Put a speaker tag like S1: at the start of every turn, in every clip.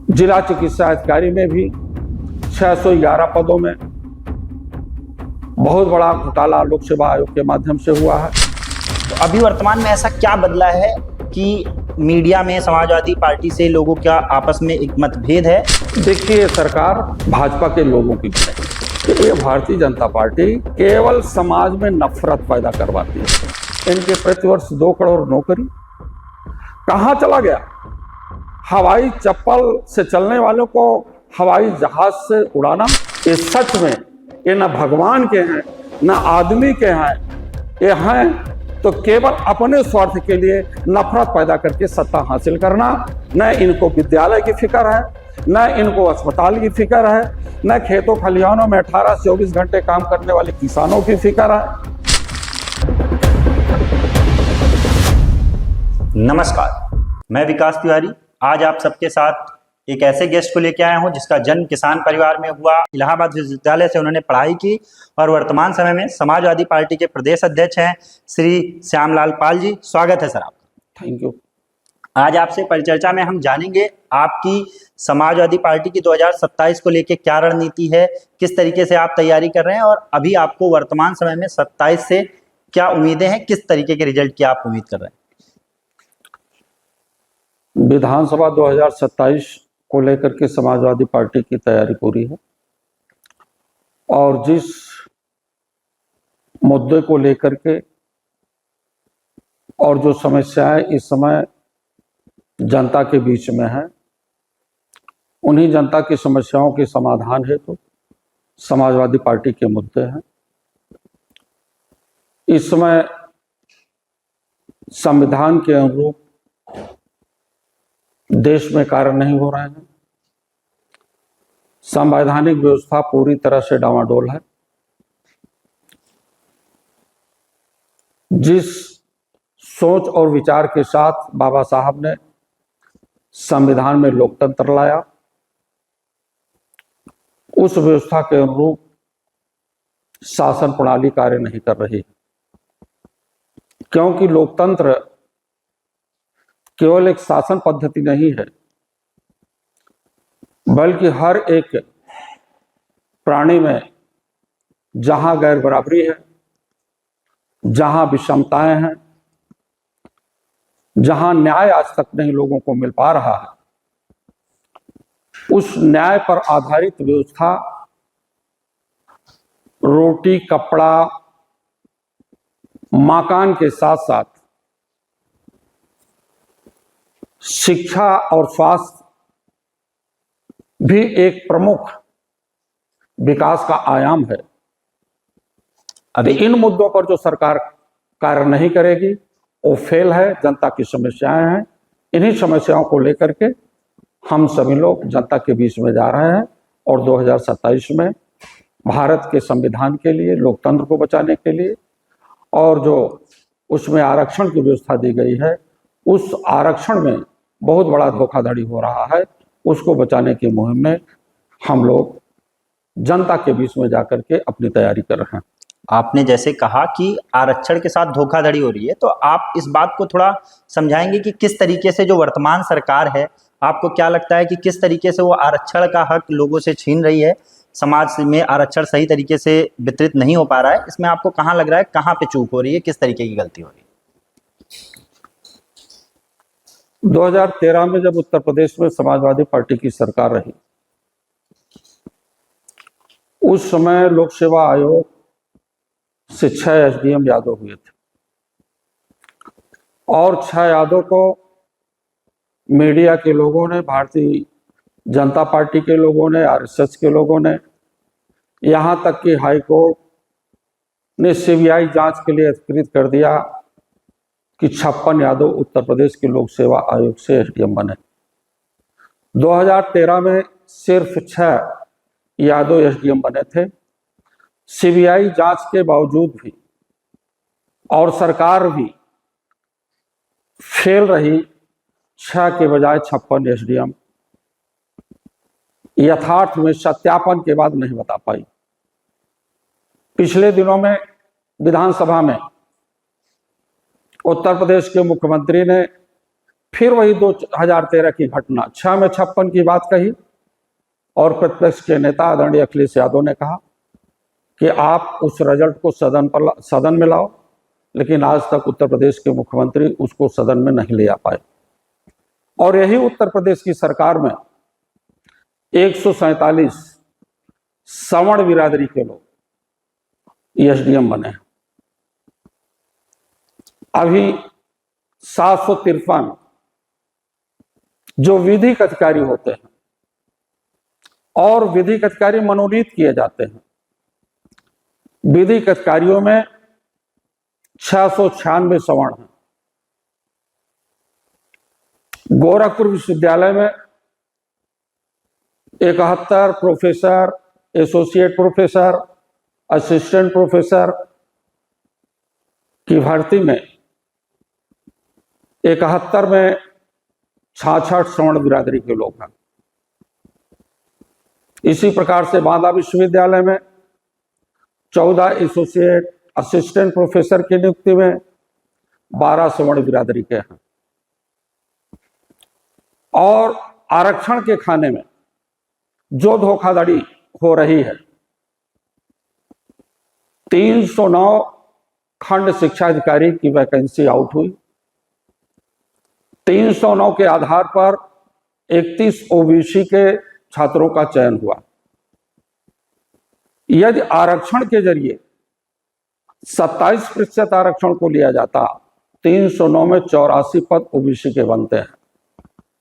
S1: जिला चिकित्सा अधिकारी में भी 611 पदों में बहुत बड़ा घोटाला लोक सेवा आयोग के माध्यम से हुआ है।
S2: तो अभी वर्तमान में ऐसा क्या बदला है कि मीडिया में समाजवादी पार्टी से लोगों का आपस में एक मतभेद है?
S1: देखिए, सरकार भाजपा के लोगों की नहीं, ये भारतीय जनता पार्टी केवल समाज में नफरत पैदा करवाती है। इनके प्रतिवर्ष 2 करोड़ नौकरी कहाँ चला गया? हवाई चप्पल से चलने वालों को हवाई जहाज से उड़ाना, ये सच में ये न भगवान के हैं न आदमी के हैं। ये हैं तो केवल अपने स्वार्थ के लिए नफरत पैदा करके सत्ता हासिल करना। न इनको विद्यालय की फिक्र है, न इनको अस्पताल की फिक्र है, न खेतों खलिहानों में 18 से 24 घंटे काम करने वाले किसानों की फिक्र है।
S2: नमस्कार, मैं विकास तिवारी आज आप सबके साथ एक ऐसे गेस्ट को लेकर आया हूं जिसका जन्म किसान परिवार में हुआ। इलाहाबाद विश्वविद्यालय से उन्होंने पढ़ाई की और वर्तमान समय में समाजवादी पार्टी के प्रदेश अध्यक्ष हैं श्री श्यामलाल पाल जी। स्वागत है सर आपका।
S1: Thank you.
S2: आज आपसे परिचर्चा में हम जानेंगे आपकी समाजवादी पार्टी की 2027 को लेकर क्या रणनीति है, किस तरीके से आप तैयारी कर रहे हैं और अभी आपको वर्तमान समय में 27 से क्या उम्मीदें हैं, किस तरीके के रिजल्ट की आप उम्मीद कर रहे हैं?
S1: विधानसभा 2027 को लेकर के समाजवादी पार्टी की तैयारी पूरी है और जिस मुद्दे को लेकर के और जो समस्याएं इस समय जनता के बीच में है, उन्हीं जनता की समस्याओं के समाधान हेतु समाजवादी पार्टी के मुद्दे हैं। इस समय संविधान के अनुरूप देश में कार्य नहीं हो रहे हैं। संवैधानिक व्यवस्था पूरी तरह से डामाडोल है। जिस सोच और विचार के साथ बाबा साहब ने संविधान में लोकतंत्र लाया, उस व्यवस्था के अनुरूप शासन प्रणाली कार्य नहीं कर रही, क्योंकि लोकतंत्र केवल एक शासन पद्धति नहीं है, बल्कि हर एक प्राणी में जहां गैर बराबरी है, जहां विषमताएं हैं, जहां न्याय आज तक नहीं लोगों को मिल पा रहा है, उस न्याय पर आधारित व्यवस्था रोटी, कपड़ा, मकान के साथ साथ शिक्षा और स्वास्थ्य भी एक प्रमुख विकास का आयाम है। अभी इन मुद्दों पर जो सरकार कार्य नहीं करेगी वो फेल है। जनता की समस्याएं हैं, इन्हीं समस्याओं को लेकर के हम सभी लोग जनता के बीच में जा रहे हैं और 2027 में भारत के संविधान के लिए, लोकतंत्र को बचाने के लिए और जो उसमें आरक्षण की व्यवस्था दी गई है, उस आरक्षण में बहुत बड़ा धोखाधड़ी हो रहा है, उसको बचाने की मुहिम में हम लोग जनता के बीच में जाकर के अपनी तैयारी कर रहे हैं।
S2: आपने जैसे कहा कि आरक्षण के साथ धोखाधड़ी हो रही है, तो आप इस बात को थोड़ा समझाएंगे कि किस तरीके से जो वर्तमान सरकार है, आपको क्या लगता है कि किस तरीके से वो आरक्षण का हक लोगों से छीन रही है? समाज में आरक्षण सही तरीके से वितरित नहीं हो पा रहा है, इसमें आपको कहाँ लग रहा है, कहाँ पे चूक हो रही है, किस तरीके की गलती हो रही है?
S1: 2013 में जब उत्तर प्रदेश में समाजवादी पार्टी की सरकार रही, उस समय लोक सेवा आयोग से 6 एसडीएम यादव हुए थे और 6 यादव को मीडिया के लोगों ने, भारतीय जनता पार्टी के लोगों ने, आरएसएस के लोगों ने, यहां तक कि हाई कोर्ट ने सीबीआई जांच के लिए अधिकृत कर दिया कि 56 यादव उत्तर प्रदेश के लोक सेवा आयोग से एसडीएम बने। 2013 में सिर्फ 6 यादव एसडीएम बने थे। सीबीआई जांच के बावजूद भी और सरकार भी फेल रही, 6 के बजाय 56 एसडीएम यथार्थ में सत्यापन के बाद नहीं बता पाई। पिछले दिनों में विधानसभा में उत्तर प्रदेश के मुख्यमंत्री ने फिर वही 2013 की घटना 6 में 56 की बात कही और प्रतिपक्ष के नेता आदरणीय अखिलेश यादव ने कहा कि आप उस रिजल्ट को सदन में लाओ, लेकिन आज तक उत्तर प्रदेश के मुख्यमंत्री उसको सदन में नहीं ले आ पाए। और यही उत्तर प्रदेश की सरकार में 147 सवर्ण बिरादरी के लोग एसडीएम बने हैं। अभी 753 जो विधिक अधिकारी होते हैं और विधिक अधिकारी मनोनीत किए जाते हैं, विधिक अधिकारियों में 696 सवर्ण हैं। गोरखपुर विश्वविद्यालय में 71 professor, associate professor, assistant professor की भर्ती में 71 में 66 सवर्ण बिरादरी के लोग हैं। इसी प्रकार से बांदा विश्वविद्यालय में 14 एसोसिएट असिस्टेंट प्रोफेसर की नियुक्ति में 12 सवर्ण बिरादरी के हैं। और आरक्षण के खाने में जो धोखाधड़ी हो रही है, 309 खंड शिक्षा अधिकारी की वैकेंसी आउट हुई। 309 के आधार पर 31 ओबीसी के छात्रों का चयन हुआ। यदि आरक्षण के जरिए 27% आरक्षण को लिया जाता, 309 में 84 पद ओबीसी के बनते हैं,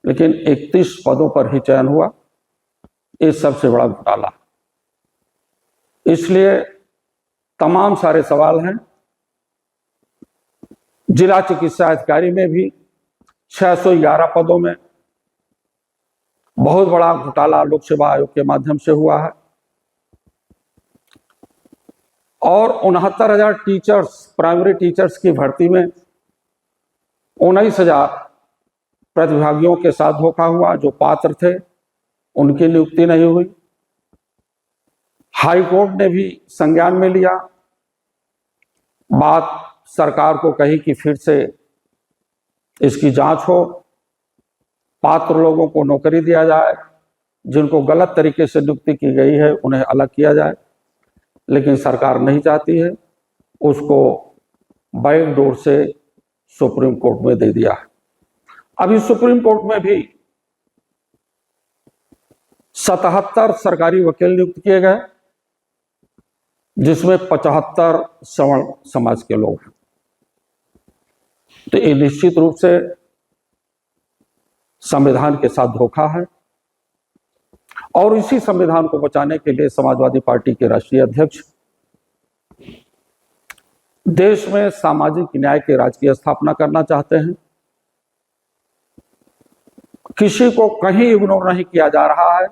S1: लेकिन 31 पदों पर ही चयन हुआ। ये सबसे बड़ा घोटाला। इसलिए तमाम सारे सवाल हैं। जिला चिकित्सा अधिकारी में भी 611 पदों में बहुत बड़ा घोटाला लोक सेवा आयोग के माध्यम से हुआ है। और 69,000 टीचर्स, प्राइमरी टीचर्स की भर्ती में 19,000 प्रतिभागियों के साथ धोखा हुआ। जो पात्र थे उनकी नियुक्ति नहीं हुई। हाई कोर्ट ने भी संज्ञान में लिया, बात सरकार को कही कि फिर से इसकी जांच हो, पात्र लोगों को नौकरी दिया जाए, जिनको गलत तरीके से नियुक्ति की गई है उन्हें अलग किया जाए। लेकिन सरकार नहीं चाहती है, उसको बैकडोर से सुप्रीम कोर्ट में दे दिया है। अभी सुप्रीम कोर्ट में भी 77 सरकारी वकील नियुक्त किए गए, जिसमें 75 सवर्ण समाज के लोग हैं। तो ये निश्चित रूप से संविधान के साथ धोखा है। और इसी संविधान को बचाने के लिए समाजवादी पार्टी के राष्ट्रीय अध्यक्ष देश में सामाजिक न्याय के राज की स्थापना करना चाहते हैं। किसी को कहीं इग्नोर नहीं किया जा रहा है।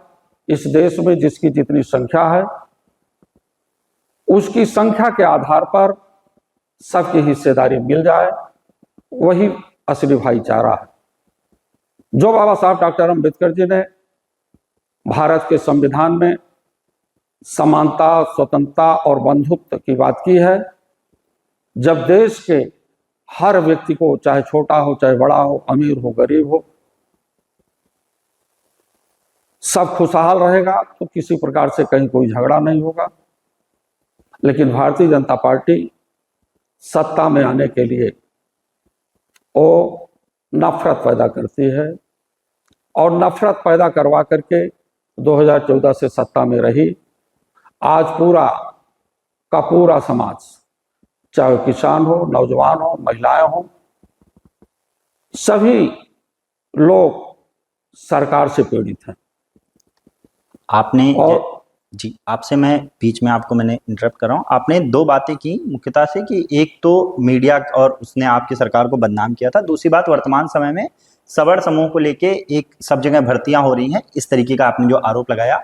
S1: इस देश में जिसकी जितनी संख्या है, उसकी संख्या के आधार पर सबकी हिस्सेदारी मिल जाए, वही असली भाईचारा है। जो बाबा साहब डॉक्टर अम्बेडकर जी ने भारत के संविधान में समानता, स्वतंत्रता और बंधुत्व की बात की है, जब देश के हर व्यक्ति को, चाहे छोटा हो चाहे बड़ा हो, अमीर हो गरीब हो, सब खुशहाल रहेगा, तो किसी प्रकार से कहीं कोई झगड़ा नहीं होगा। लेकिन भारतीय जनता पार्टी सत्ता में आने के लिए वो नफरत पैदा करती है और नफरत पैदा करवा करके 2014 से सत्ता में रही। आज पूरा का पूरा समाज, चाहे किसान हो, नौजवान हो, महिलाएं हो, सभी लोग सरकार से पीड़ित हैं।
S2: आपने
S1: और
S2: जी, आपसे मैं बीच में आपको मैंने इंटरप्ट कर रहा हूँ। आपने दो बातें की मुख्यतः से कि एक तो मीडिया और उसने आपकी सरकार को बदनाम किया था, दूसरी बात वर्तमान समय में सवर्ण समूह को लेके एक सब जगह भर्तियां हो रही हैं, इस तरीके का आपने जो आरोप लगाया।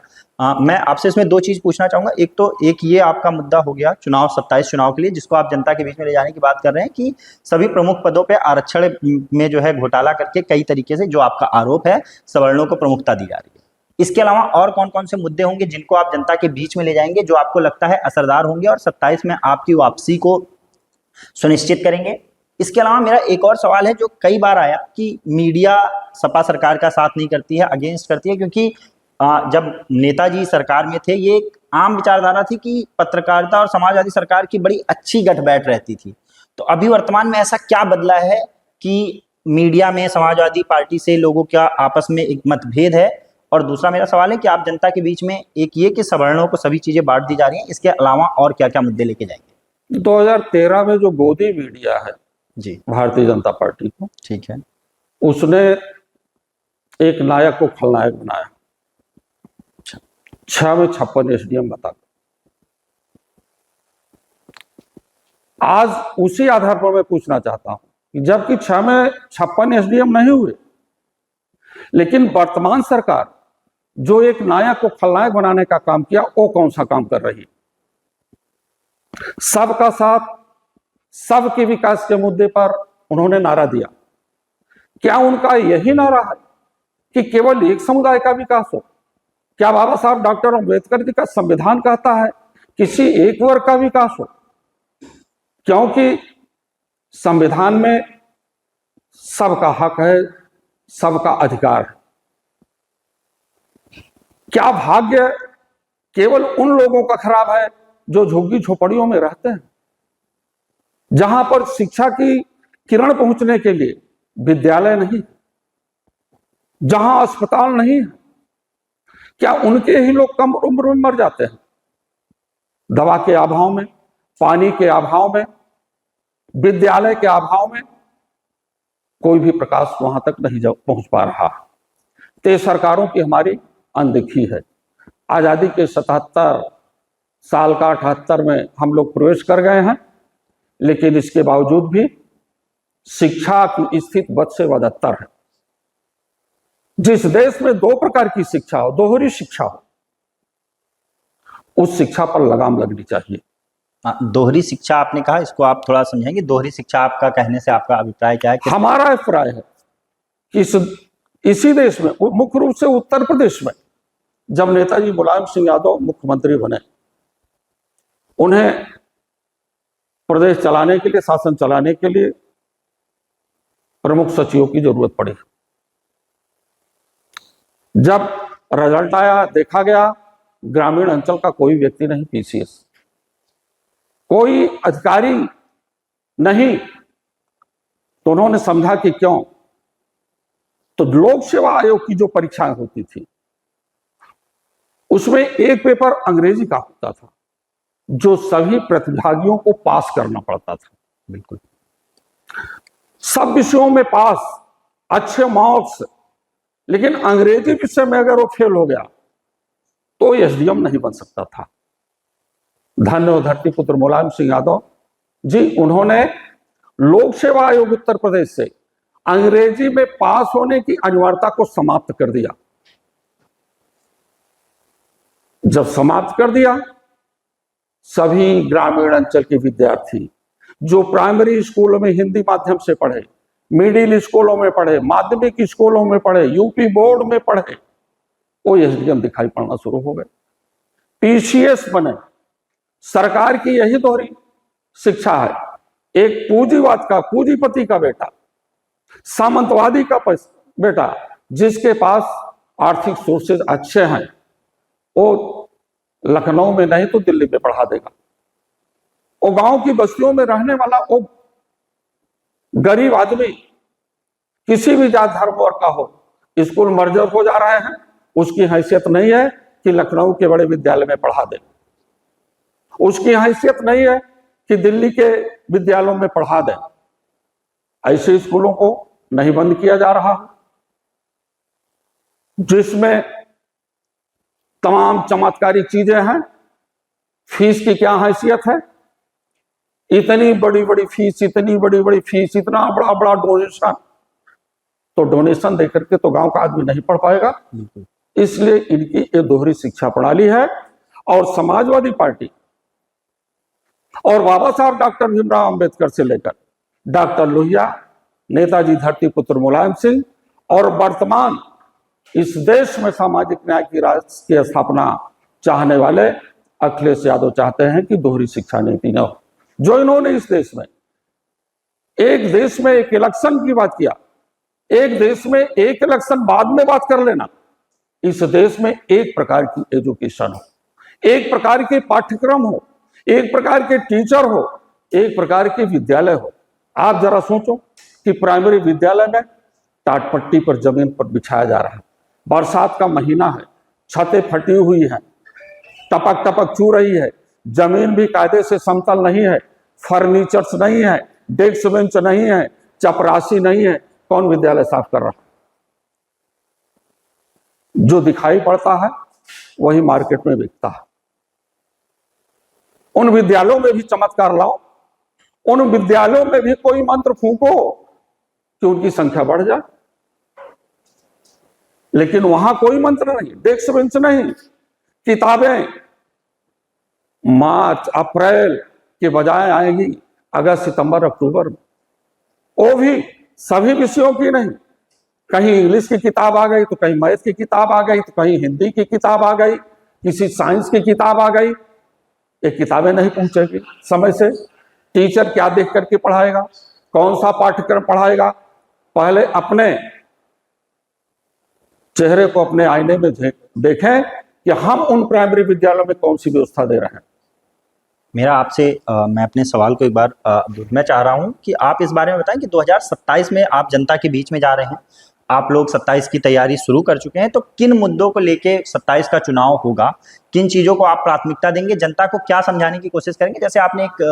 S2: मैं आपसे इसमें दो चीज पूछना चाहूंगा। एक ये आपका मुद्दा हो गया चुनाव 27 चुनाव के लिए, जिसको आप जनता के बीच में ले जाने की बात कर रहे हैं कि सभी प्रमुख पदों पे आरक्षण में जो है घोटाला करके कई तरीके से, जो आपका आरोप है, सवर्णों को प्रमुखता दी जा रही है। इसके अलावा और कौन कौन से मुद्दे होंगे जिनको आप जनता के बीच में ले जाएंगे, जो आपको लगता है असरदार होंगे और 27 में आपकी वापसी को सुनिश्चित करेंगे? इसके अलावा मेरा एक और सवाल है जो कई बार आया कि मीडिया सपा सरकार का साथ नहीं करती है, अगेंस्ट करती है, क्योंकि जब नेताजी सरकार में थे ये एक आम विचारधारा थी कि पत्रकारिता और समाजवादी सरकार की बड़ी अच्छी गठबैठ रहती थी। तो अभी वर्तमान में ऐसा क्या बदला है कि मीडिया में समाजवादी पार्टी से लोगों का आपस में एक मतभेद है? और दूसरा मेरा सवाल है कि आप जनता के बीच में एक ये कि सवर्णों को सभी चीजें बांट दी जा रही हैं, इसके अलावा और क्या क्या मुद्दे लेके जाएंगे?
S1: 2013 में जो गोदी मीडिया है
S2: जी,
S1: भारतीय जनता पार्टी को,
S2: ठीक है,
S1: उसने एक नायक को खलनायक बनाया, 6 में 56 एसडीएम बताकर। आज उसी आधार पर मैं पूछना चाहता हूं कि जबकि 6 में 56 एसडीएम नहीं हुए, लेकिन वर्तमान सरकार जो एक नायक को खलनायक बनाने का काम किया, वो कौन सा काम कर रही है? सबका साथ, सबके विकास के मुद्दे पर उन्होंने नारा दिया। क्या उनका यही नारा है कि केवल एक समुदाय का विकास हो? क्या बाबा साहब डॉक्टर अम्बेडकर जी का संविधान कहता है किसी एक वर्ग का विकास हो? क्योंकि संविधान में सबका हक है, सबका अधिकार है। क्या भाग्य केवल उन लोगों का खराब है जो झुग्गी झोपड़ियों में रहते हैं, जहां पर शिक्षा की किरण पहुंचने के लिए विद्यालय नहीं, जहां अस्पताल नहीं है? क्या उनके ही लोग कम उम्र में मर जाते हैं? दवा के अभाव में, पानी के अभाव में, विद्यालय के अभाव में कोई भी प्रकाश वहां तक नहीं पहुंच पा रहा। तो सरकारों की हमारी अनदेखी है। आजादी के 77 साल का 78 में हम लोग प्रवेश कर गए हैं, लेकिन इसके बावजूद भी शिक्षा की स्थिति बद से बदतर है। जिस देश में 2 प्रकार की शिक्षा हो, दोहरी शिक्षा हो, उस शिक्षा पर लगाम लगनी चाहिए।
S2: दोहरी शिक्षा आपने कहा, इसको आप थोड़ा समझाएंगे? दोहरी शिक्षा आपका कहने से आपका अभिप्राय क्या है?
S1: हमारा अभिप्राय है कि इसी देश में, मुख्य रूप से उत्तर प्रदेश में, जब नेताजी मुलायम सिंह यादव मुख्यमंत्री बने, उन्हें प्रदेश चलाने के लिए, शासन चलाने के लिए प्रमुख सचिवों की जरूरत पड़ी। जब रिजल्ट आया, देखा गया ग्रामीण अंचल का कोई व्यक्ति नहीं पीसीएस, कोई अधिकारी नहीं, तो उन्होंने समझा कि क्यों, तो लोक सेवा आयोग की जो परीक्षाएं होती थी उसमें एक पेपर अंग्रेजी का होता था जो सभी प्रतिभागियों को पास करना पड़ता था।
S2: बिल्कुल,
S1: सब विषयों में पास, अच्छे मार्क्स, लेकिन अंग्रेजी विषय में अगर वो फेल हो गया तो एसडीएम नहीं बन सकता था। धन्य हो धरती पुत्र मुलायम सिंह यादव जी, उन्होंने लोक सेवा आयोग उत्तर प्रदेश से अंग्रेजी में पास होने की अनिवार्यता को समाप्त कर दिया। जब समाप्त कर दिया, सभी ग्रामीण अंचल के विद्यार्थी जो प्राइमरी स्कूलों में हिंदी माध्यम से पढ़े, मिडिल स्कूलों में पढ़े, माध्यमिक स्कूलों में पढ़े, यूपी बोर्ड में पढ़े, वो एसडीएम दिखाई पड़ना शुरू हो गए, पीसीएस बने। सरकार की यही दोहरी शिक्षा है। एक पूंजीवाद का, पूंजीपति का बेटा, सामंतवादी का बेटा, जिसके पास आर्थिक सोर्सेज अच्छे हैं, वो लखनऊ में नहीं तो दिल्ली में पढ़ा देगा। वो गांव की बस्तियों में रहने वाला वो गरीब आदमी, किसी भी जात धर्म वर्ग का हो, स्कूल मर्जर हो जा रहे हैं, उसकी हैसियत नहीं है कि लखनऊ के बड़े विद्यालय में पढ़ा दे, उसकी हैसियत नहीं है कि दिल्ली के विद्यालयों में पढ़ा दे। ऐसे स्कूलों को नहीं बंद किया जा रहा, जिसमें तमाम चमत्कारी चीजें हैं। फीस की क्या हैसियत है? इतनी बड़ी बड़ी फीस, इतनी बड़ी बड़ी फीस, इतना बड़ा बड़ा डोनेशन, तो डोनेशन देकर के तो गांव का आदमी नहीं पढ़ पाएगा। इसलिए इनकी ये दोहरी शिक्षा प्रणाली है। और समाजवादी पार्टी और बाबा साहब डॉक्टर भीमराव अंबेडकर से लेकर डॉक्टर लोहिया, नेताजी धरती पुत्र मुलायम सिंह और वर्तमान इस देश में सामाजिक न्याय की राष्ट्र की स्थापना चाहने वाले अखिलेश यादव चाहते हैं कि दोहरी शिक्षा नीति न हो। जो इन्होंने इस देश में एक देश में एक इलेक्शन की बात किया, एक देश में एक इलेक्शन बाद में बात कर लेना। इस देश में एक प्रकार की एजुकेशन हो, एक प्रकार के पाठ्यक्रम हो, एक प्रकार के टीचर हो, एक प्रकार के विद्यालय हो। आप जरा सोचो कि प्राइमरी विद्यालय में टाटपट्टी पर जमीन पर बिछाया जा रहा है, बरसात का महीना है, छतें फटी हुई हैं, टपक टपक चू रही है, जमीन भी कायदे से समतल नहीं है, फर्नीचर्स नहीं है, डेस्क बेंच नहीं है, चपरासी नहीं है। कौन विद्यालय साफ कर रहा है? जो दिखाई पड़ता है वही मार्केट में बिकता है। उन विद्यालयों में भी चमत्कार लाओ, उन विद्यालयों में भी कोई मंत्र फूंको कि उनकी संख्या बढ़ जाए, लेकिन वहां कोई मंत्र नहीं, डेस्क बेंच नहीं, किताबें मार्च अप्रैल के बजाय आएगी अगस्त सितंबर अक्टूबर में, वो भी सभी विषयों की नहीं। कहीं इंग्लिश की किताब आ गई तो कहीं मैथ की किताब आ गई तो कहीं हिंदी की किताब आ गई, किसी साइंस की किताब आ गई। ये किताबें नहीं पहुंचेगी समय से, टीचर क्या देख करके पढ़ाएगा, कौन सा पाठ्यक्रम पढ़ाएगा? पहले अपने चेहरे को अपने आईने में देखें कि हम उन प्राइमरी विद्यालयों में कौन सी व्यवस्था दे रहे हैं।
S2: मेरा आपसे मैं अपने सवाल को एक बार मैं चाह रहा हूं कि आप इस बारे में बताएं कि 2027 में आप जनता के बीच में जा रहे हैं, आप लोग 27 की तैयारी शुरू कर चुके हैं, तो किन मुद्दों को लेके 27 का चुनाव होगा, किन चीज़ों को आप प्राथमिकता देंगे, जनता को क्या समझाने की कोशिश करेंगे? जैसे आपने एक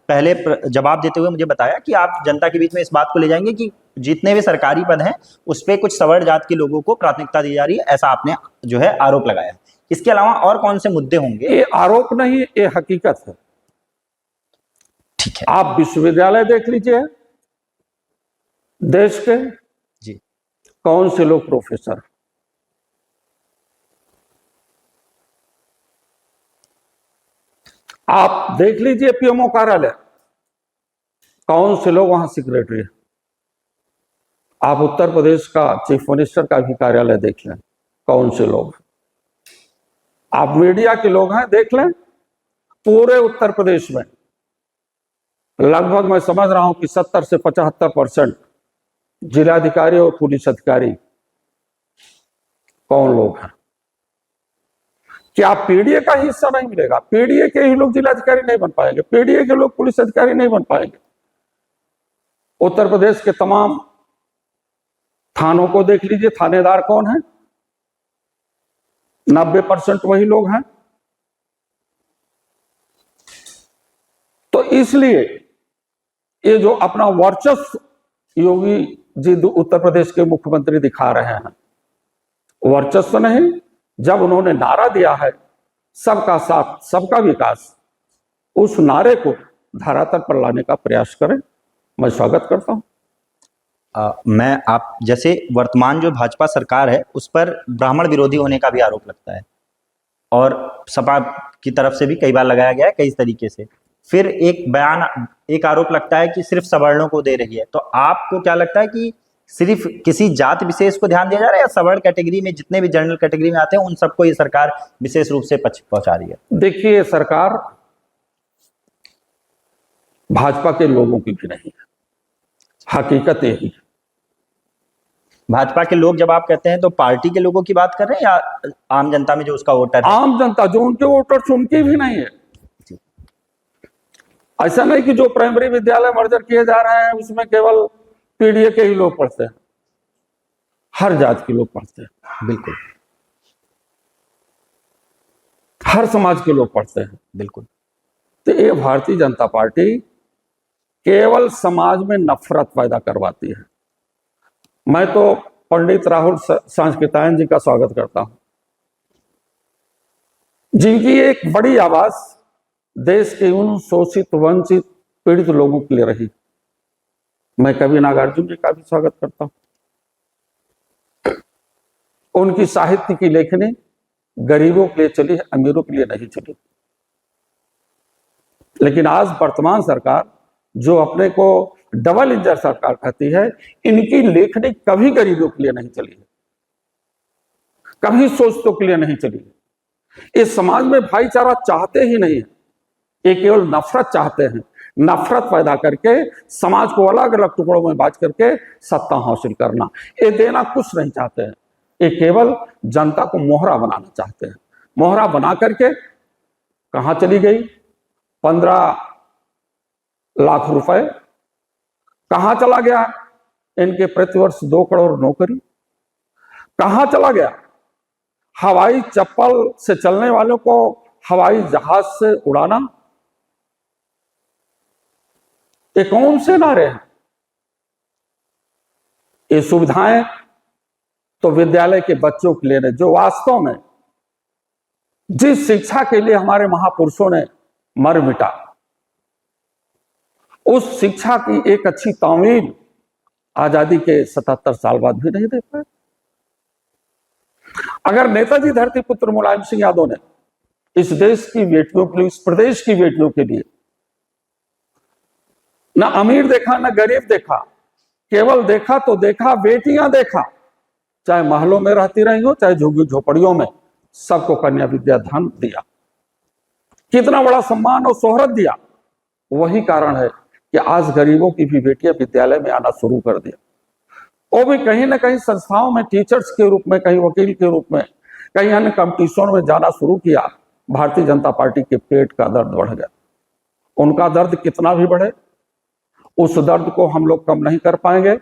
S2: पहले जवाब देते हुए मुझे बताया कि आप जनता के बीच में इस बात को ले जाएंगे कि जितने भी सरकारी पद हैं उस पर कुछ सवर्ण जात के लोगों को प्राथमिकता दी जा रही है, ऐसा आपने जो है आरोप लगाया। इसके अलावा और कौन से मुद्दे होंगे?
S1: ये आरोप नहीं, ये हकीकत है।
S2: ठीक है,
S1: आप विश्वविद्यालय देख लीजिए देश के,
S2: जी
S1: कौन से लोग प्रोफेसर, आप देख लीजिए पीएमओ कार्यालय, कौन से लोग वहां सेक्रेटरी है। आप उत्तर प्रदेश का चीफ मिनिस्टर का भी कार्यालय देख लें, कौन से लोग। आप मीडिया के लोग हैं, देख लें, पूरे उत्तर प्रदेश में लगभग मैं समझ रहा हूं कि 70 से 75% जिलाधिकारी और पुलिस अधिकारी कौन लोग हैं। क्या पीडीए का हिस्सा नहीं मिलेगा? पीडीए के ही लोग जिलाधिकारी नहीं बन पाएंगे, पीडीए के लोग पुलिस अधिकारी नहीं बन पाएंगे। उत्तर प्रदेश के तमाम थानों को देख लीजिए, थानेदार कौन है? 90% वही लोग हैं। तो इसलिए ये जो अपना वर्चस्व योगी जी उत्तर प्रदेश के मुख्यमंत्री दिखा रहे हैं, वर्चस्व नहीं, जब उन्होंने नारा दिया है सबका साथ सबका विकास, उस नारे को धरातल पर लाने का प्रयास करें। मैं स्वागत करता हूं।
S2: मैं आप जैसे वर्तमान जो भाजपा सरकार है उस पर ब्राह्मण विरोधी होने का भी आरोप लगता है और सपा की तरफ से भी कई बार लगाया गया है कई तरीके से। फिर एक आरोप लगता है कि सिर्फ सवर्णों को दे रही है। तो आपको क्या लगता है कि सिर्फ किसी जात विशेष को ध्यान दिया जा रहा है या सवर्ण कैटेगरी में जितने भी जनरल कैटेगरी में आते हैं उन सबको ये सरकार विशेष रूप से पहुंचा रही है?
S1: देखिए, सरकार भाजपा के लोगों की भी नहीं है, हकीकत यही है।
S2: भाजपा के लोग जब आप कहते हैं तो पार्टी के लोगों की बात कर रहे हैं या आम जनता में जो उसका वोटर है?
S1: आम जनता, जो उनके वोटर्स उनकी भी नहीं है। ऐसा नहीं कि जो प्राइमरी विद्यालय मर्जर किए जा रहे हैं उसमें केवल पीडीए के ही लोग पढ़ते हैं, हर जात के लोग पढ़ते हैं।
S2: बिल्कुल,
S1: हर समाज के लोग पढ़ते हैं।
S2: बिल्कुल।
S1: तो ये भारतीय जनता पार्टी केवल समाज में नफरत पैदा करवाती है। मैं तो पंडित राहुल सांस्कृतायन जी का स्वागत करता हूं, जिनकी एक बड़ी आवाज देश के उन शोषित वंचित पीड़ित लोगों के लिए रही। मैं कवि नागार्जुन जी का भी स्वागत करता हूं। उनकी साहित्य की लेखनी गरीबों के लिए चली है, अमीरों के लिए नहीं चली। लेकिन आज वर्तमान सरकार जो अपने को डबल इंजन सरकार कहती है, इनकी लेखनी कभी गरीबों के लिए नहीं चली है, कभी शोषितों के लिए नहीं चली है। इस समाज में भाईचारा चाहते ही नहीं है, ये केवल नफरत चाहते हैं। नफरत पैदा करके समाज को अलग अलग टुकड़ों में बांट करके सत्ता हासिल करना, ये देना कुछ नहीं चाहते हैं। ये केवल जनता को मोहरा बनाना चाहते हैं। मोहरा बना करके कहां चली गई 15 लाख रुपए, कहां चला गया इनके प्रतिवर्ष 2 करोड़ नौकरी, कहां चला गया हवाई चप्पल से चलने वालों को हवाई जहाज से उड़ाना। ये कौन से नारे हैं? ये सुविधाएं तो विद्यालय के बच्चों के लिए नहीं, जो वास्तव में जिस शिक्षा के लिए हमारे महापुरुषों ने मर मिटा, उस शिक्षा की एक अच्छी तामील आजादी के 77 साल बाद भी नहीं दे पाए। अगर नेताजी धरती पुत्र मुलायम सिंह यादव ने इस देश की बेटियों के लिए, इस प्रदेश की बेटियों के लिए ना अमीर देखा ना गरीब देखा, केवल देखा तो देखा बेटियां देखा, चाहे महलों में रहती रही हो चाहे झुग्गी झोपड़ियों में, सबको कन्या विद्या धन दिया। कितना बड़ा सम्मान और शोहरत दिया। वही कारण है कि आज गरीबों की भी बेटियां विद्यालय में आना शुरू कर दिया। वो भी कहीं ना कहीं संस्थाओं में टीचर्स के रूप में, कहीं वकील के रूप में, कहीं अन्य कंपटीशन में जाना शुरू किया। भारतीय जनता पार्टी के पेट का दर्द बढ़ गया। उनका दर्द कितना भी बढ़े, उस दर्द को हम लोग कम नहीं कर पाएंगे,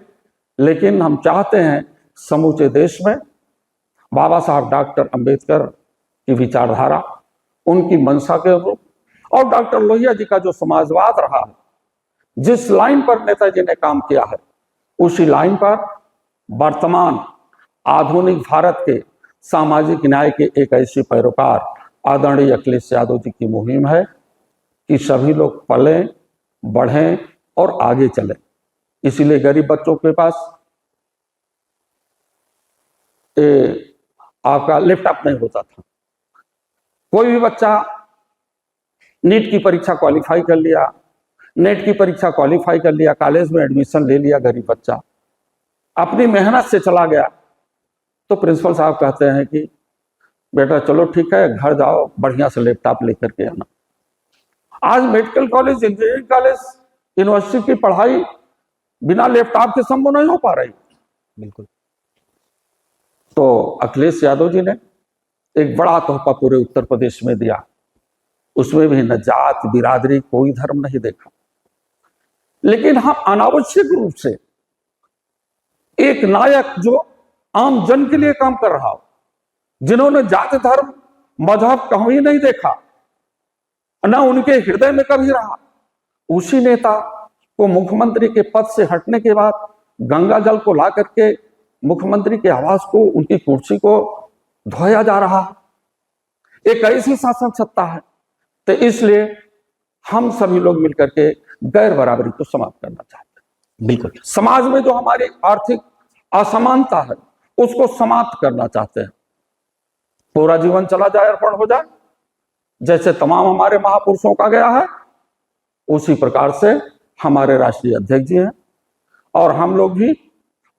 S1: लेकिन हम चाहते हैं समूचे देश में बाबा साहब डॉक्टर अंबेडकर की विचारधारा, उनकी मंशा के अनुरूप, और डॉक्टर लोहिया जी का जो समाजवाद रहा है, जिस लाइन पर नेताजी ने काम किया है, उसी लाइन पर वर्तमान आधुनिक भारत के सामाजिक न्याय के एक ऐसे पैरोकार आदरणीय अखिलेश यादव जी की मुहिम है कि सभी लोग पलें, बढ़ें और आगे चलें। इसीलिए गरीब बच्चों के पास आपका लैपटॉप नहीं होता था। कोई भी बच्चा नीट की परीक्षा क्वालिफाई कर लिया, नेट की परीक्षा क्वालिफाई कर लिया, कॉलेज में एडमिशन ले लिया, गरीब बच्चा अपनी मेहनत से चला गया, तो प्रिंसिपल साहब कहते हैं कि बेटा चलो ठीक है, घर जाओ, बढ़िया से लैपटॉप लेकर के आना। आज medical college, engineering college, university की पढ़ाई बिना लैपटॉप के संभव नहीं हो पा रही।
S2: बिल्कुल।
S1: तो अखिलेश यादव जी ने एक बड़ा तोहफा पूरे उत्तर प्रदेश में दिया। उसमें भी न जात बिरादरी कोई धर्म नहीं देखा, लेकिन हम अनावश्यक रूप से एक नायक जो आम जन के लिए काम कर रहा हो, जिन्होंने जाति धर्म मजहब कहीं नहीं देखा, न उनके हृदय में कभी रहा, उसी नेता को मुख्यमंत्री के पद से हटने के बाद गंगा जल को ला करके मुख्यमंत्री के आवास को, उनकी कुर्सी को धोया जा रहा है। एक ऐसी शासन सत्ता है। तो इसलिए हम सभी लोग मिलकर के गैर बराबरी को समाप्त करना चाहते हैं।
S2: बिल्कुल।
S1: समाज में जो हमारी आर्थिक असमानता है उसको समाप्त करना चाहते हैं। पूरा जीवन चला जाए, अर्पण हो जाए, जैसे तमाम हमारे महापुरुषों का गया है, उसी प्रकार से हमारे राष्ट्रीय अध्यक्ष जी हैं और हम लोग भी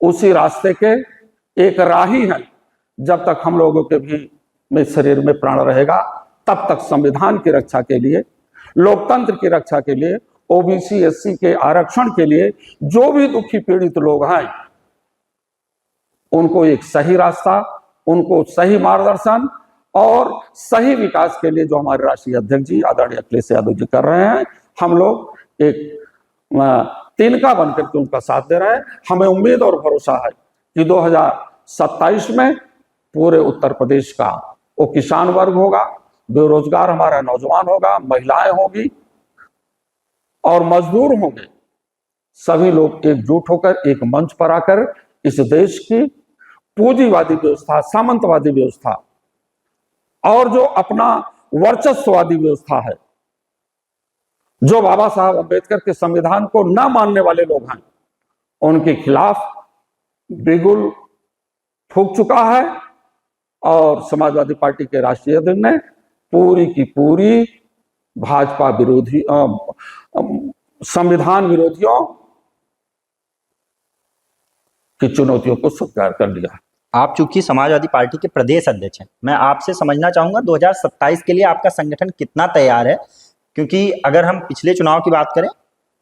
S1: उसी रास्ते के एक राही हैं। जब तक हम लोगों के भी में शरीर में प्राण रहेगा, तब तक संविधान की रक्षा के लिए, लोकतंत्र की रक्षा के लिए, ओबीसी एससी के आरक्षण के लिए जो भी दुखी पीड़ित लोग हैं, उनको एक सही रास्ता, उनको सही मार्गदर्शन और सही विकास के लिए जो हमारे राष्ट्रीय अध्यक्ष जी आदरणीय अखिलेश यादव जी कर रहे हैं, हम लोग एक तिनका बनकर के उनका साथ दे रहे हैं। हमें उम्मीद और भरोसा है कि 2027 में पूरे उत्तर प्रदेश का वो किसान वर्ग होगा, बेरोजगार हमारा नौजवान होगा, महिलाएं होगी और मजदूर होंगे। सभी लोग एकजुट होकर एक मंच पर आकर इस देश की पूंजीवादी व्यवस्था, सामंतवादी व्यवस्था और जो अपना वर्चस्ववादी व्यवस्था है, जो बाबा साहब अंबेडकर के संविधान को न मानने वाले लोग हैं, उनके खिलाफ बिगुल फूंक चुका है। और समाजवादी पार्टी के राष्ट्रीय अध्यक्ष ने पूरी की पूरी भाजपा विरोधी, संविधान विरोधियों की चुनौतियों को स्वीकार कर लिया।
S2: आप चूंकि समाजवादी पार्टी के प्रदेश अध्यक्ष हैं, मैं आपसे समझना चाहूंगा 2027 के लिए आपका संगठन कितना तैयार है? क्योंकि अगर हम पिछले चुनाव की बात करें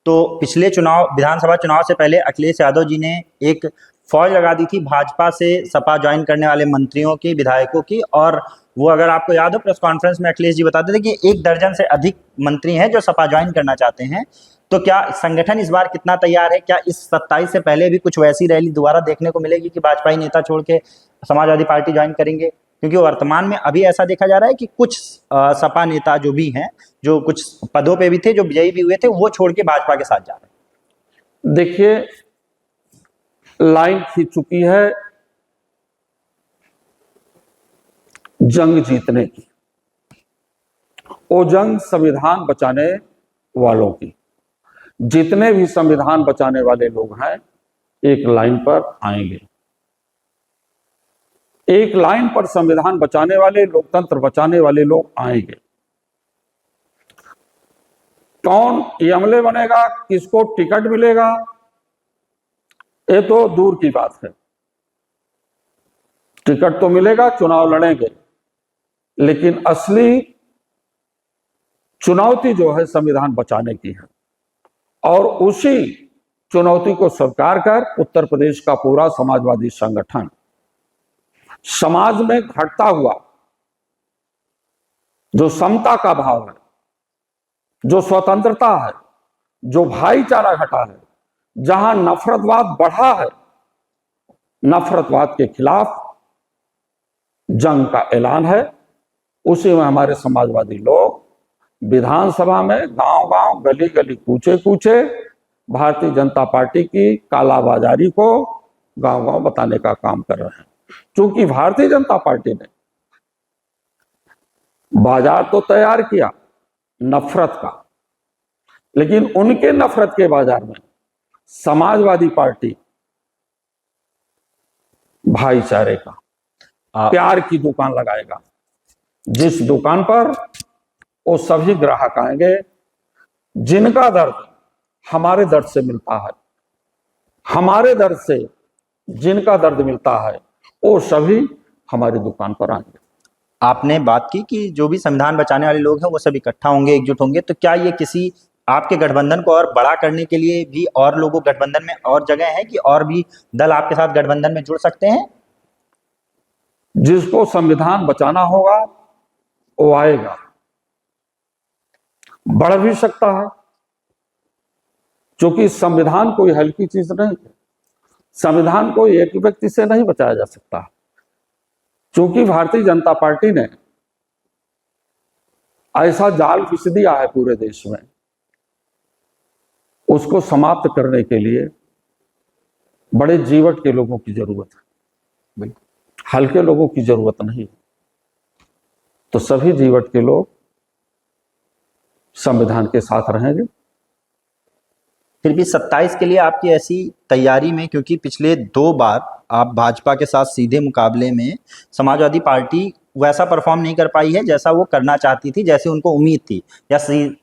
S2: तो पिछले चुनाव, विधानसभा चुनाव से पहले अखिलेश यादव जी ने एक फौज लगा दी थी भाजपा से सपा ज्वाइन करने वाले मंत्रियों की, विधायकों की, और वो अगर आपको याद हो प्रेस कॉन्फ्रेंस में अखिलेश जी बताते थे कि 1 दर्जन से अधिक मंत्री हैं जो सपा ज्वाइन करना चाहते हैं। तो क्या संगठन इस बार कितना तैयार है? क्या इस 27 से पहले भी कुछ वैसी रैली दोबारा देखने को मिलेगी कि भाजपाई नेता छोड़ के समाजवादी पार्टी ज्वाइन करेंगे? क्योंकि वर्तमान में अभी ऐसा देखा जा रहा है कि कुछ सपा नेता जो भी हैं, जो कुछ पदों पे भी थे, जो विजयी भी हुए थे, वो छोड़ के भाजपा के साथ जा रहे हैं।
S1: देखिए, लाइन खींच चुकी है जंग जीतने की। वो जंग संविधान बचाने वालों की। जितने भी संविधान बचाने वाले लोग हैं एक लाइन पर आएंगे। एक लाइन पर संविधान बचाने वाले, लोकतंत्र बचाने वाले लोग आएंगे। कौन एमएलए बनेगा, किसको टिकट मिलेगा, ये तो दूर की बात है। टिकट तो मिलेगा, चुनाव लड़ेंगे, लेकिन असली चुनौती जो है संविधान बचाने की है। और उसी चुनौती को स्वीकार कर उत्तर प्रदेश का पूरा समाजवादी संगठन समाज में घटता हुआ जो समता का भाव है, जो स्वतंत्रता है, जो भाईचारा घटा है, जहां नफरतवाद बढ़ा है, नफरतवाद के खिलाफ जंग का ऐलान है। उसी में हमारे समाजवादी लोग विधानसभा में गांव गांव, गली गली, कूचे कूचे भारतीय जनता पार्टी की कालाबाजारी को गांव गांव बताने का काम कर रहे हैं। क्योंकि भारतीय जनता पार्टी ने बाजार तो तैयार किया नफरत का, लेकिन उनके नफरत के बाजार में समाजवादी पार्टी भाईचारे का, प्यार की दुकान लगाएगा। जिस दुकान पर वो सभी ग्राहक आएंगे जिनका दर्द हमारे दर्द से मिलता है, हमारे दर्द से जिनका दर्द मिलता है, वो सभी हमारी दुकान पर आएंगे।
S2: आपने बात की कि जो भी संविधान बचाने वाले लोग हैं वो सब इकट्ठा होंगे, एकजुट होंगे, तो क्या ये किसी आपके गठबंधन को और बड़ा करने के लिए भी और लोगों गठबंधन में और जगह है कि और भी दल आपके साथ गठबंधन में जुड़ सकते हैं?
S1: जिसको संविधान बचाना होगा वो आएगा, बढ़ भी सकता है, क्योंकि संविधान कोई हल्की चीज नहीं है। संविधान को एक व्यक्ति से नहीं बचाया जा सकता। क्योंकि भारतीय जनता पार्टी ने ऐसा जाल बिछ दिया है पूरे देश में, उसको समाप्त करने के लिए बड़े जीवट के लोगों की जरूरत है, हल्के लोगों की जरूरत नहीं। तो सभी जीवट के लोग संविधान के साथ रहेंगे।
S2: फिर भी 27 के लिए आपकी ऐसी तैयारी में, क्योंकि पिछले 2 बार आप भाजपा के साथ सीधे मुकाबले में समाजवादी पार्टी वैसा परफॉर्म नहीं कर पाई है जैसा वो करना चाहती थी, जैसे उनको उम्मीद थी। या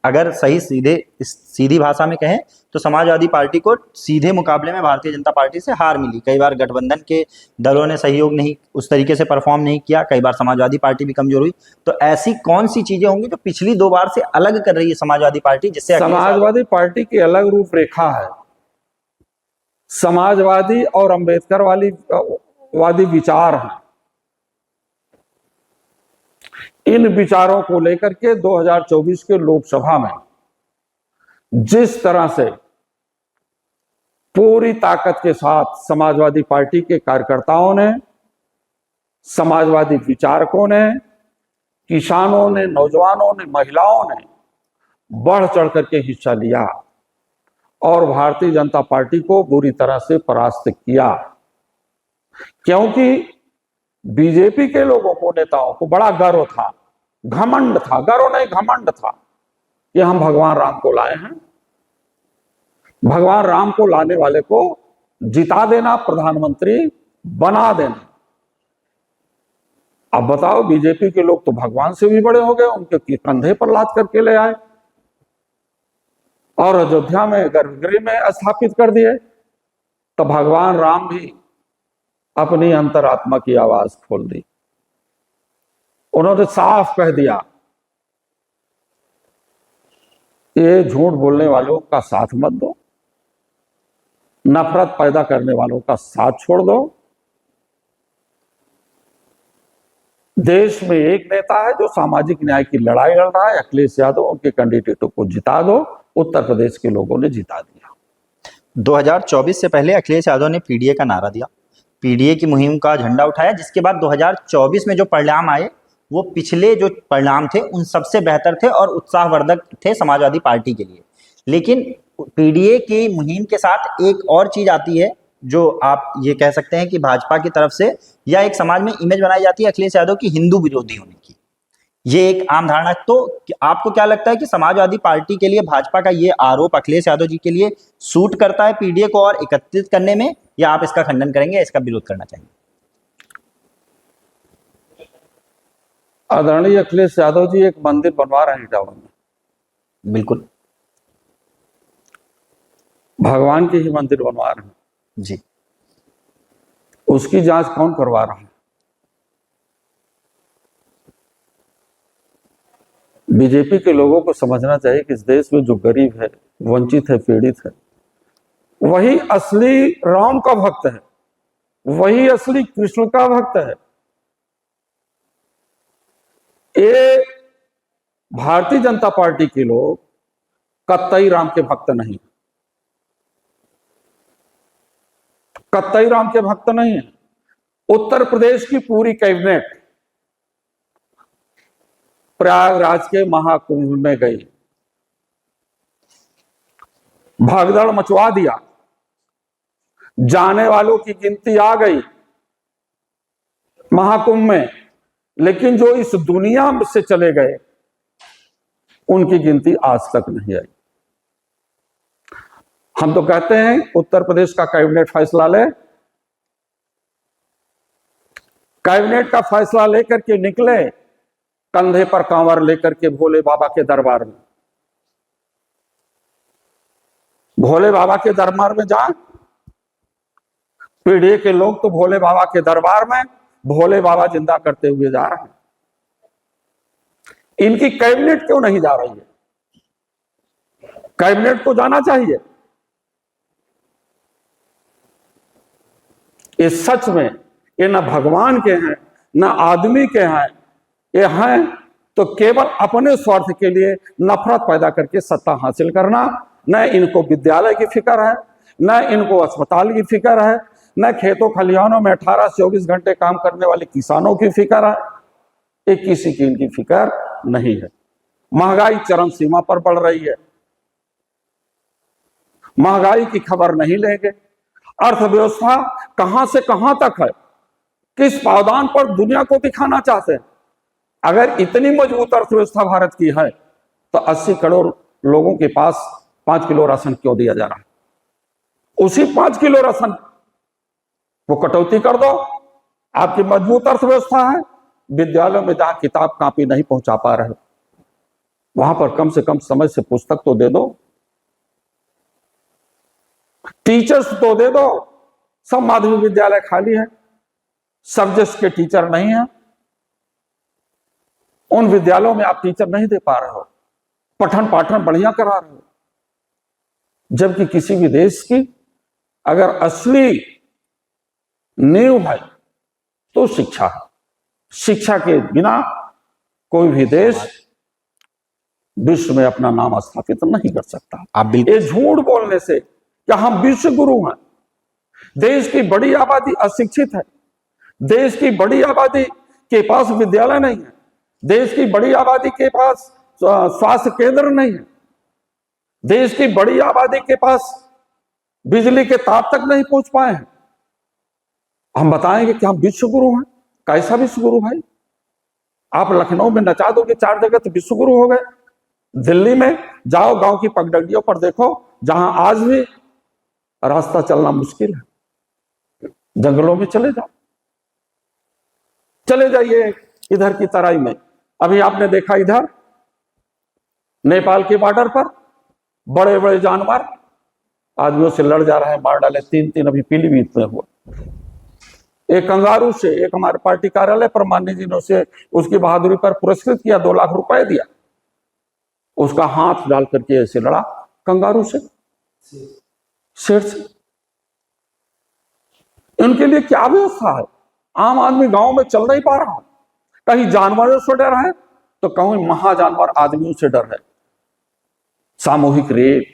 S2: अगर सीधी भाषा में कहें तो समाजवादी पार्टी को सीधे मुकाबले में भारतीय जनता पार्टी से हार मिली। कई बार गठबंधन के दलों ने सहयोग नहीं, उस तरीके से परफॉर्म नहीं किया, कई बार समाजवादी पार्टी भी कमजोर हुई। तो ऐसी कौन सी चीजें होंगी जो पिछली 2 बार से अलग कर रही है समाजवादी पार्टी, जिससे
S1: समाजवादी पार्टी की अलग रूपरेखा है। समाजवादी और अंबेडकर वादी विचार हैं। इन विचारों को लेकर के 2024 के लोकसभा में जिस तरह से पूरी ताकत के साथ समाजवादी पार्टी के कार्यकर्ताओं ने, समाजवादी विचारकों ने, किसानों ने, नौजवानों ने, महिलाओं ने बढ़ चढ़ करके हिस्सा लिया और भारतीय जनता पार्टी को बुरी तरह से परास्त किया। क्योंकि बीजेपी के लोगों को, नेताओं को बड़ा गर्व था, घमंड था, गर्व नहीं घमंड था कि हम भगवान राम को लाए हैं। भगवान राम को लाने वाले को जिता देना, प्रधानमंत्री बना देना। अब बताओ, बीजेपी के लोग तो भगवान से भी बड़े हो गए, उनके कंधे पर लाद करके ले आए और अयोध्या में गर्भगृह में स्थापित कर दिए। तो भगवान राम भी अपनी अंतरात्मा की आवाज खोल दी। उन्होंने साफ कह दिया ये झूठ बोलने वालों का साथ मत दो, नफरत पैदा करने वालों का साथ छोड़ दो। देश में एक नेता है जो सामाजिक न्याय की लड़ाई लड़ रहा है, अखिलेश यादव। उनके कैंडिडेटों को जिता दो। उत्तर प्रदेश के लोगों ने जिता दिया।
S2: 2024 से पहले अखिलेश यादव ने पीडीए का नारा दिया, पीडीए की मुहिम का झंडा उठाया, जिसके बाद 2024 में जो परिणाम आए वो पिछले जो परिणाम थे उन सबसे बेहतर थे और उत्साहवर्धक थे समाजवादी पार्टी के लिए। लेकिन पीडीए की मुहिम के साथ एक और चीज आती है जो आप ये कह सकते हैं कि भाजपा की तरफ से या एक समाज में इमेज बनाई जाती है अखिलेश यादव की हिंदू विरोधी होने की। ये एक आम धारणा। तो आपको क्या लगता है कि समाजवादी पार्टी के लिए भाजपा का ये आरोप अखिलेश यादव जी के लिए सूट करता है पीडीए को और एकत्रित करने में, या आप इसका खंडन करेंगे, इसका विरोध करना चाहेंगे?
S1: आदरणीय अखिलेश यादव जी एक मंदिर बनवा रहे हैं इटावा में।
S2: बिल्कुल
S1: भगवान की ही मंदिर बनवा रहे हैं
S2: जी।
S1: उसकी जांच कौन करवा रहा है? बीजेपी के लोगों को समझना चाहिए कि इस देश में जो गरीब है, वंचित है, पीड़ित है, वही असली राम का भक्त है, वही असली कृष्ण का भक्त है। ये भारतीय जनता पार्टी के लोग कत्तई राम के भक्त नहीं, कत्तई राम के भक्त नहीं है। उत्तर प्रदेश की पूरी कैबिनेट प्रयागराज के महाकुंभ में गई, भगदड़ मचवा दिया, जाने वालों की गिनती आ गई महाकुंभ में, लेकिन जो इस दुनिया से चले गए उनकी गिनती आज तक नहीं आई। हम तो कहते हैं उत्तर प्रदेश का कैबिनेट फैसला ले, कैबिनेट का फैसला लेकर के निकले कंधे पर कांवर लेकर के भोले बाबा के दरबार में, भोले बाबा के दरबार में जा। पीढ़ी के लोग तो भोले बाबा के दरबार में भोले बाबा जिंदा करते हुए जा रहे हैं। इनकी कैबिनेट क्यों नहीं जा रही है? कैबिनेट को जाना चाहिए। ये सच में ये न भगवान के हैं न आदमी के हैं, ये हैं तो केवल अपने स्वार्थ के लिए नफरत पैदा करके सत्ता हासिल करना। न इनको विद्यालय की फिक्र है, न इनको अस्पताल की फिक्र है, न खेतों खलिहानों में 18 से 24 घंटे काम करने वाले किसानों की फिक्र है। ये किसी की इनकी फिक्र नहीं है। महंगाई चरम सीमा पर बढ़ रही है, महंगाई की खबर नहीं लेंगे। अर्थव्यवस्था कहां से कहां तक है, किस पावदान पर दुनिया को दिखाना चाहते हैं। अगर इतनी मजबूत अर्थव्यवस्था भारत की है तो 80 करोड़ लोगों के पास 5 किलो राशन क्यों दिया जा रहा है? उसी 5 किलो राशन वो कटौती कर दो। आपकी मजबूत अर्थव्यवस्था है, विद्यालयों में जहां किताब कॉपी नहीं पहुंचा पा रहे वहां पर कम से कम समय से पुस्तक तो दे दो, टीचर्स तो दे दो। सब माध्यमिक विद्यालय खाली है, सब्जेक्ट के टीचर नहीं है। उन विद्यालयों में आप टीचर नहीं दे पा रहे हो, पठन पाठन बढ़िया करा रहे हो। जबकि किसी भी देश की अगर असली नींव है तो शिक्षा है। शिक्षा के बिना कोई भी देश विश्व में अपना नाम स्थापित नहीं कर सकता।
S2: आप
S1: ये झूठ बोलने से कि हम विश्व गुरु हैं। देश की बड़ी आबादी अशिक्षित है, देश की बड़ी आबादी के पास विद्यालय नहीं है, देश की बड़ी आबादी के पास स्वास्थ्य केंद्र नहीं है, देश की बड़ी आबादी के पास बिजली के तार तक नहीं पहुंच पाए हैं। हम बताएंगे कि हम विश्व गुरु हैं? कैसा विश्व गुरु भाई? आप लखनऊ में नचा दो कि 4 जगह तो विश्व गुरु हो गए। दिल्ली में जाओ, गांव की पगडंडियों पर देखो, जहां आज भी रास्ता चलना मुश्किल है। जंगलों में चले जाओ, चले जाइए इधर की तराई में। अभी आपने देखा इधर नेपाल के बॉर्डर पर बड़े बड़े जानवर आदमियों से लड़ जा रहे हैं, मार डाले। 3 अभी पीलीभीत में हुआ। एक कंगारू से एक हमारे पार्टी कार्यालय पर माननीय जी ने उसे उसकी बहादुरी पर पुरस्कृत किया, 2 लाख रुपए दिया। उसका हाथ डाल करके ऐसे लड़ा कंगारू से, शेर से। इनके लिए क्या व्यवस्था है? आम आदमी गांव में चल नहीं पा रहा, कहीं जानवरों से डर है तो कहीं महाजानवर आदमियों से डर है। सामूहिक रेप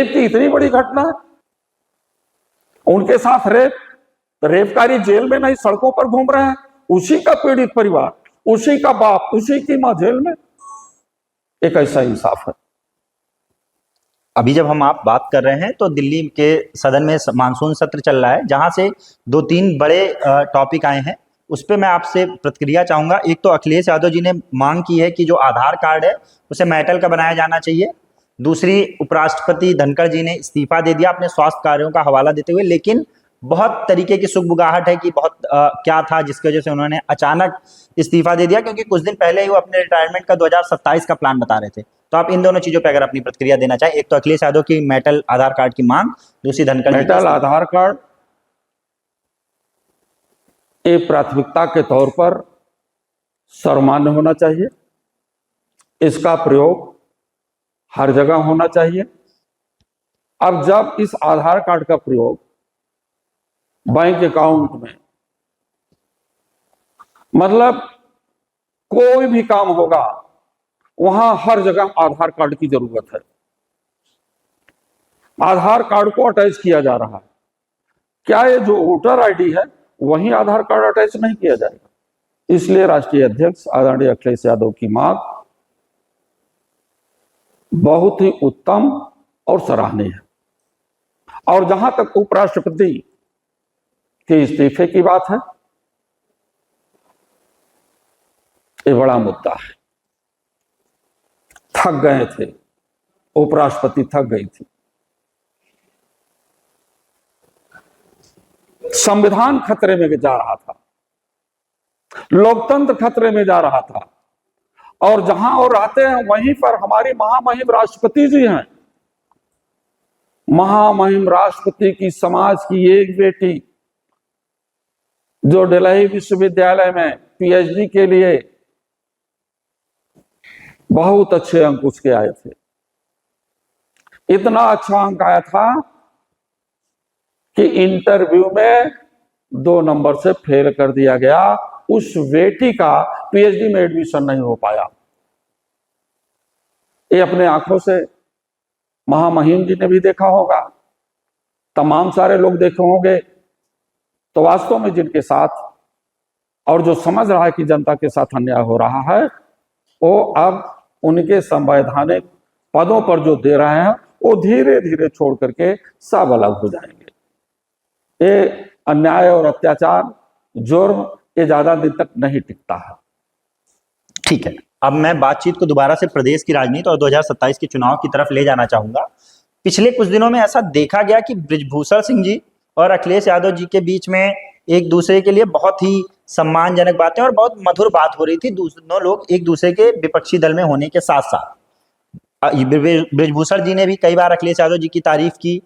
S1: की इतनी बड़ी घटना है, उनके साथ रेपकारी जेल में नहीं सड़कों पर घूम रहे हैं, उसी का पीड़ित परिवार, उसी का बाप, उसी की मां जेल में। एक ऐसा इंसाफ है।
S2: अभी जब हम आप बात कर रहे हैं तो दिल्ली के सदन में मानसून सत्र चल रहा है, जहां से 2-3 बड़े टॉपिक आए हैं, उस पर मैं आपसे प्रतिक्रिया चाहूंगा। एक तो अखिलेश यादव जी ने मांग की है कि जो आधार कार्ड है उसे मेटल का बनाया जाना चाहिए। दूसरी, उपराष्ट्रपति धनखड़ जी ने इस्तीफा दे दिया अपने स्वास्थ्य कार्यों का हवाला देते हुए, लेकिन बहुत तरीके की सुगबुगाहट है कि बहुत क्या था जिसकी वजह से उन्होंने अचानक इस्तीफा दे दिया, क्योंकि कुछ दिन पहले ही वो अपने रिटायरमेंट का 2027 का प्लान बता रहे थे। तो आप इन दोनों चीजों पे अगर अपनी प्रतिक्रिया देना चाहें, एक तो अखिलेश यादव की मेटल आधार कार्ड की मांग, दूसरी धनखड़ जी की
S1: मेटल आधार कार्ड एक प्राथमिकता के तौर पर सर्वमान्य होना चाहिए। इसका प्रयोग हर जगह होना चाहिए। अब जब इस आधार कार्ड का प्रयोग बैंक अकाउंट में, मतलब कोई भी काम होगा वहां हर जगह आधार कार्ड की जरूरत है। आधार कार्ड को अटैच किया जा रहा है, क्या ये जो वोटर आईडी है वहीं आधार कार्ड अटैच नहीं किया जाएगा? इसलिए राष्ट्रीय अध्यक्ष आदरणीय अखिलेश यादव की मांग बहुत ही उत्तम और सराहनीय है। और जहां तक उपराष्ट्रपति के इस्तीफे की बात है, ये बड़ा मुद्दा है। थक गए थे, उपराष्ट्रपति थक गई थी। संविधान खतरे में जा रहा था, लोकतंत्र खतरे में जा रहा था, और जहां और रहते हैं वहीं पर हमारी महामहिम राष्ट्रपति जी हैं। महामहिम राष्ट्रपति की समाज की एक बेटी जो दिल्ली विश्वविद्यालय में पीएचडी के लिए बहुत अच्छे अंक उसके आए थे। इतना अच्छा अंक आया था कि इंटरव्यू में 2 नंबर से फेल कर दिया गया। उस बेटी का पीएचडी में एडमिशन नहीं हो पाया। ये अपने आंखों से महामहिम जी ने भी देखा होगा, तमाम सारे लोग देखे होंगे। तो वास्तव में जिनके साथ और जो समझ रहा है कि जनता के साथ अन्याय हो रहा है, वो अब उनके संवैधानिक पदों पर जो दे रहे हैं वो धीरे धीरे छोड़ करके सब अलग हो जाएंगे। ये अन्याय और अत्याचार, जुर्म, ये ज्यादा दिन तक नहीं टिकता है।
S2: ठीक है, अब मैं बातचीत को दोबारा से प्रदेश की राजनीति और 2027 के चुनाव की तरफ ले जाना चाहूंगा। पिछले कुछ दिनों में ऐसा देखा गया कि बृजभूषण सिंह जी और अखिलेश यादव जी के बीच में एक दूसरे के लिए बहुत ही सम्मानजनक बातें और बहुत मधुर बात हो रही थी। दोनों लोग एक दूसरे के विपक्षी दल में होने के साथ साथ बृजभूषण जी ने भी कई बार अखिलेश यादव जी की तारीफ की,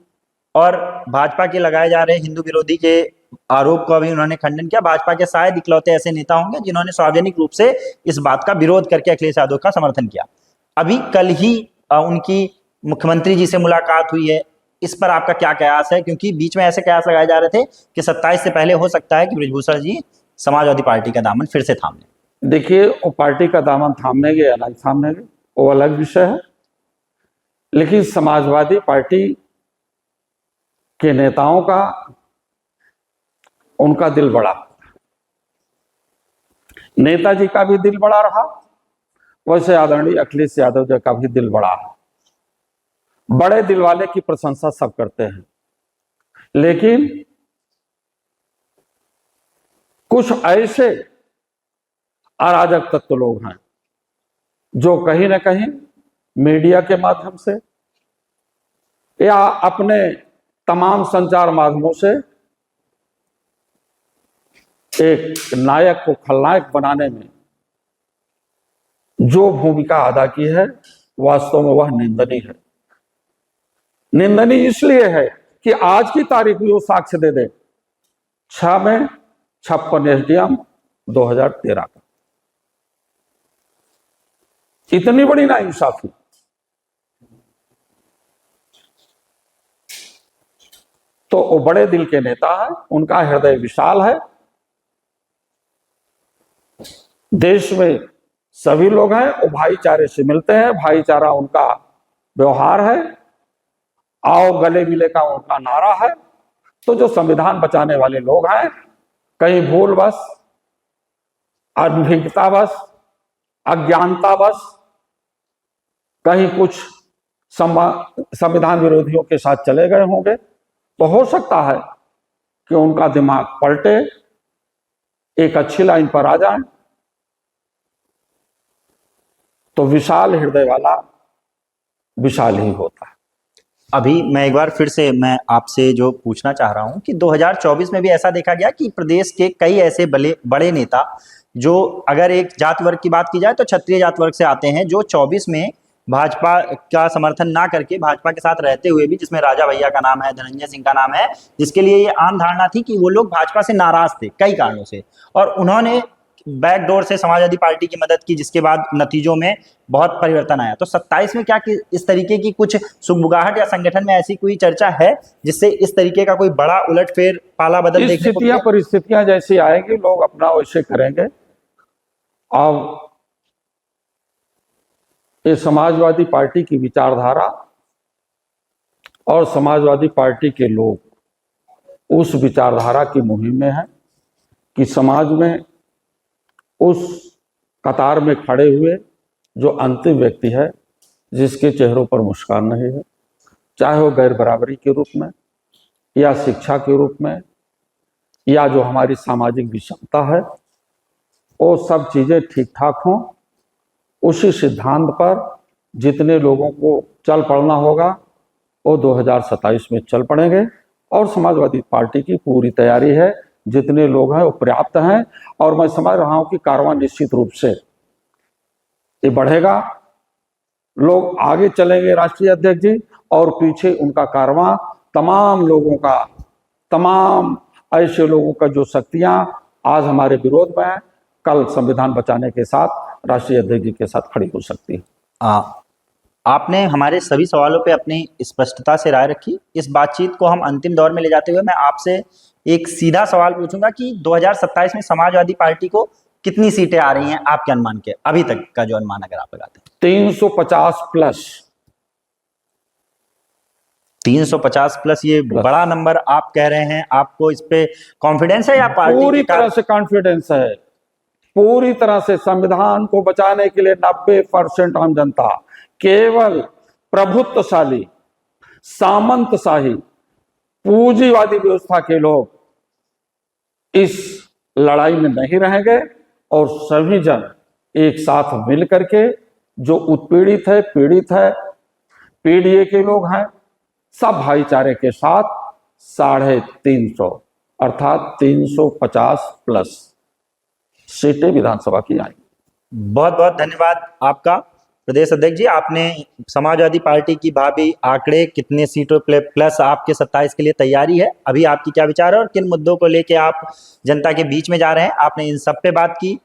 S2: और भाजपा के लगाए जा रहे हिंदू विरोधी के आरोप का भी उन्होंने खंडन किया। भाजपा के शायद इकलौते ऐसे नेता होंगे जिन्होंने सार्वजनिक रूप से इस बात का विरोध करके अखिलेश यादव का समर्थन किया। अभी कल ही उनकी मुख्यमंत्री जी से मुलाकात हुई है, इस पर आपका क्या कयास है? क्योंकि बीच में ऐसे कयास लगाए जा रहे थे कि 27 से पहले हो सकता है कि बृजभूषण जी समाजवादी पार्टी का दामन फिर से थाम लें।
S1: देखिए, वो पार्टी का दामन थामने गए या नहीं थामने गए वो अलग विषय है, लेकिन समाजवादी पार्टी के नेताओं का, उनका दिल बड़ा, नेताजी का भी दिल बड़ा रहा, वैसे आदरणीय अखिलेश यादव जी का भी दिल बड़ा है। बड़े दिल वाले की प्रशंसा सब करते हैं, लेकिन कुछ ऐसे अराजक तत्व लोग हैं जो कहीं ना कहीं मीडिया के माध्यम से या अपने तमाम संचार माध्यमों से एक नायक को खलनायक बनाने में जो भूमिका अदा की है, वास्तव में वह निंदनीय है। निंदनीय इसलिए है कि आज की तारीख में वो साक्ष्य दे दे 6 में 56 SDM 2013 का। इतनी बड़ी नाइंसाफी। तो वो बड़े दिल के नेता है, उनका हृदय विशाल है। देश में सभी लोग हैं, वो भाईचारे से मिलते हैं, भाईचारा उनका व्यवहार है, आओ गले मिले का उनका नारा है। तो जो संविधान बचाने वाले लोग हैं, कहीं भूलवश, अनभिज्ञतावश, अज्ञानतावश कहीं कुछ संविधान विरोधियों के साथ चले गए होंगे, तो हो सकता है कि उनका दिमाग पलटे, एक अच्छी लाइन पर आ जाए। तो विशाल हृदय वाला विशाल ही होता है।
S2: अभी मैं एक बार फिर से मैं आपसे जो पूछना चाह रहा हूं कि 2024 में भी ऐसा देखा गया कि प्रदेश के कई ऐसे बड़े नेता जो, अगर एक जात वर्ग की बात की जाए तो क्षत्रिय जात वर्ग से आते हैं, जो 24 में भाजपा का समर्थन ना करके भाजपा के साथ रहते हुए भी, जिसमें राजा भैया का नाम है, धनंजय सिंह का नाम है, जिसके लिए ये आम धारणा थी कि वो लोग भाजपा से नाराज थे कई कारणों से, और उन्होंने बैकडोर से समाजवादी पार्टी की मदद की, जिसके बाद नतीजों में बहुत परिवर्तन आया। तो 27 में क्या कि इस तरीके की कुछ सुगबुगाहट या संगठन में ऐसी कोई चर्चा है जिससे इस तरीके का कोई बड़ा उलटफेर, पाला बदल देखने को मिले?
S1: परिस्थितियां जैसी आएंगी, लोग अपना वैसे करेंगे। अब ये समाजवादी पार्टी की विचारधारा और समाजवादी पार्टी के लोग उस विचारधारा की मुहिम में है कि समाज में उस कतार में खड़े हुए जो अंतिम व्यक्ति है, जिसके चेहरों पर मुस्कान नहीं है, चाहे वो गैर बराबरी के रूप में या शिक्षा के रूप में या जो हमारी सामाजिक विषमता है, वो सब चीजें ठीक ठाक हों, उसी सिद्धांत पर जितने लोगों को चल पड़ना होगा वो 2027 में चल पड़ेंगे। और समाजवादी पार्टी की पूरी तैयारी है, जितने लोग हैं वो पर्याप्त हैं, और मैं समझ रहा हूं कि कारवां निश्चित रूप से ये बढ़ेगा। लोग आगे चलेंगे राष्ट्रीय अध्यक्ष जी, और पीछे उनका कारवां तमाम लोगों का, तमाम ऐसे लोगों का जो शक्तियां आज हमारे विरोध में है, कल संविधान बचाने के साथ राष्ट्रीय अध्यक्ष जी के साथ खड़ी हो सकती है।
S2: आपने हमारे सभी सवालों पे अपनी स्पष्टता से राय रखी। इस बातचीत को हम अंतिम दौर में ले जाते हुए मैं आपसे एक सीधा सवाल पूछूंगा कि 2027 में समाजवादी पार्टी को कितनी सीटें आ रही हैं आपके अनुमान के, अभी तक का जो अनुमान अगर आप लगाते हैं?
S1: 350 प्लस।
S2: 350 प्लस, ये बड़ा नंबर आप कह रहे हैं। आपको इस पे कॉन्फिडेंस है या पार्टी
S1: पूरी तरह से कॉन्फिडेंस है, पूरी तरह से। संविधान को बचाने के लिए 90% आम जनता, केवल प्रभुत्वशाली, सामंतशाही, पूंजीवादी व्यवस्था के लोग इस लड़ाई में नहीं रहेंगे, और सभी जन एक साथ मिल करके, जो उत्पीड़ित है, पीड़ित है, पीडीए के लोग हैं, सब भाईचारे के साथ 350 अर्थात 350 प्लस सीटें विधानसभा की आएंगी।
S2: बहुत बहुत धन्यवाद आपका प्रदेश अध्यक्ष जी। आपने समाजवादी पार्टी की भावी आंकड़े, कितने सीटों प्लस आपके 27 के लिए तैयारी है, अभी आपकी क्या विचार है और किन मुद्दों को लेके आप जनता के बीच में जा रहे हैं, आपने इन सब पे बात की।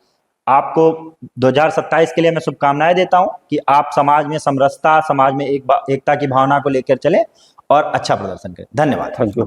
S2: आपको 2027 के लिए मैं शुभकामनाएं देता हूं कि आप समाज में समरसता, समाज में एकता की भावना को लेकर चलें और अच्छा प्रदर्शन करें। धन्यवाद।
S1: Thank you.